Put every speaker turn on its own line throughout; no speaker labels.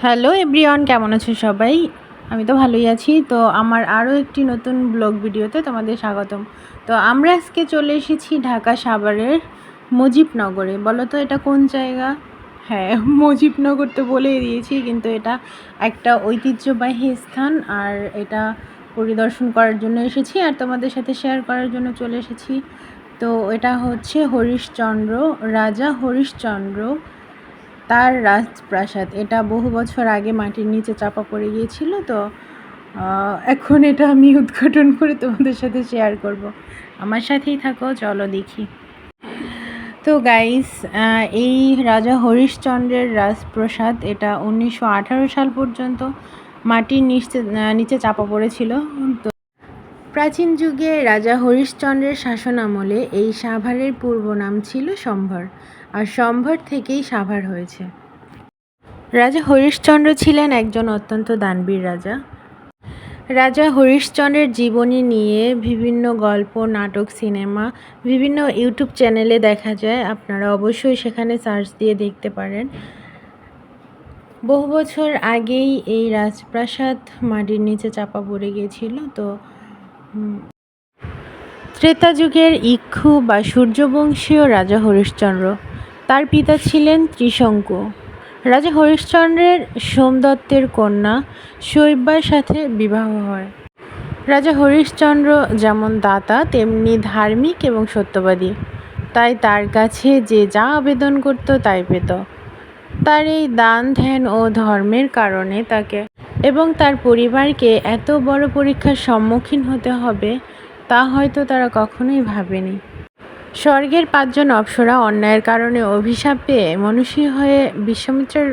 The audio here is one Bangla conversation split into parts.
হ্যালো এভরিওয়ান, কেমন আছো সবাই? আমি তো ভালোই আছি। তো আমার আরও একটি নতুন ব্লগ ভিডিওতে তোমাদের স্বাগতম। তো আমরা আজকে চলে এসেছি ঢাকা সাভারের মুজিবনগরে। বলো তো এটা কোন জায়গা? হ্যাঁ, মুজিবনগর তো বলেই দিয়েছি, কিন্তু এটা একটা ঐতিহ্যবাহী স্থান। আর এটা পরিদর্শন করার জন্য এসেছি আর তোমাদের সাথে শেয়ার করার জন্য চলে এসেছি। তো এটা হচ্ছে হরিশচন্দ্র, রাজা হরিশচন্দ্র তার রাজপ্রাসাদ। এটা বহু বছর আগে মাটির নিচে চাপা পড়ে গিয়েছিল। তো এখন এটা আমি উদ্ঘাটন করে তোমাদের সাথে শেয়ার করব। আমার সাথেই থাকো, চলো দেখি। তো গাইস, এই রাজা হরিশচন্দ্রের রাজপ্রাসাদ এটা 1918 সাল পর্যন্ত মাটির নিচে চাপা পড়েছিল। তো প্রাচীন যুগে রাজা হরিশচন্দ্রের শাসনামলে এই সাভারের পূর্ব নাম ছিল সম্ভার, আর সম্ভার থেকেই সাভার হয়েছে। রাজা হরিশচন্দ্র ছিলেন একজন অত্যন্ত দানবীর রাজা। রাজা হরিশচন্দ্রের জীবনী নিয়ে বিভিন্ন গল্প, নাটক, সিনেমা বিভিন্ন ইউটিউব চ্যানেলে দেখা যায়। আপনারা অবশ্যই সেখানে সার্চ দিয়ে দেখতে পারেন। বহু বছর আগেই এই রাজপ্রাসাদ মাটির নিচে চাপা পড়ে গিয়েছিল। তো ত্রেতা যুগের ইক্ষু বা সূর্যবংশীয় রাজা হরিশচন্দ্র, তার পিতা ছিলেন ত্রিশঙ্কু। রাজা হরিশচন্দ্রের সোমদত্তের কন্যা শৈব্যার সাথে বিবাহ হয়। রাজা হরিশচন্দ্র যেমন দাতা তেমনি ধার্মিক এবং সত্যবাদী, তাই তার কাছে যে যা আবেদন করত তাই পেত। তার এই দান, ধ্যান ও ধর্মের কারণে তাকে এবং তার পরিবারকে এত বড় পরীক্ষার সম্মুখীন হতে হবে তা হয়তো তারা কখনোই ভাবেনি। স্বর্গের 5 জন অপ্সরা অন্যায়ের কারণে অভিশাপ পেয়ে মনুষ্য হয়ে বিশ্বামিত্রের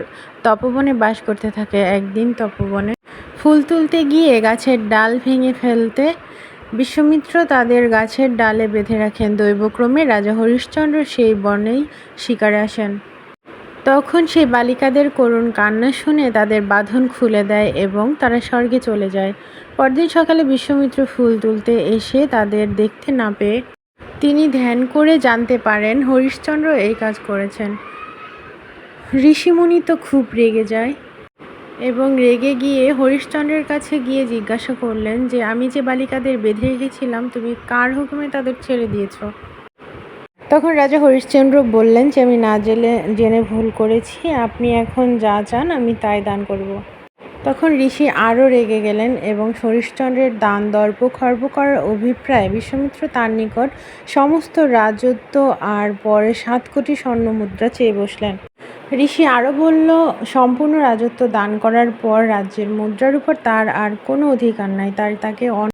তপবনে বাস করতে থাকে। একদিন তপবনে ফুল তুলতে গিয়ে গাছের ডাল ভেঙে ফেলতে বিশ্বামিত্র তাদের গাছের ডালে বেঁধে রাখেন। দৈবক্রমে রাজা হরিশচন্দ্র সেই বনেই শিকারে আসেন। তখন সেই বালিকাদের করুণ কান্না শুনে তাদের বাঁধন খুলে দেয় এবং তারা স্বর্গে চলে যায়। পরদিন সকালে বিশ্বামিত্র ফুল তুলতে এসে তাদের দেখতে না পেয়ে তিনি ধ্যান করে জানতে পারেন হরিশচন্দ্র এই কাজ করেছেন। ঋষিমুনি তো খুব রেগে যায় এবং রেগে গিয়ে হরিশচন্দ্রের কাছে গিয়ে জিজ্ঞাসা করলেন যে আমি যে বালিকাদের বেঁধে রেখেছিলাম তুমি কার হুকুমে তাদের ছেড়ে দিয়েছ? তখন রাজা হরিশচন্দ্র বললেন যে আমি না জেনে ভুল করেছি, আপনি এখন যা চান আমি তাই দান করব। তখন ঋষি আরও রেগে গেলেন এবং হরিশচন্দ্রের দান দর্প খর্ব করার অভিপ্রায় বিশ্বামিত্র তার নিকট সমস্ত রাজত্ব আর পরে 7 কোটি স্বর্ণ মুদ্রা চেয়ে বসলেন। ঋষি আরও বলল, সম্পূর্ণ রাজত্ব দান করার পর রাজ্যের মুদ্রার উপর তার আর কোনো অধিকার নাই, তাকে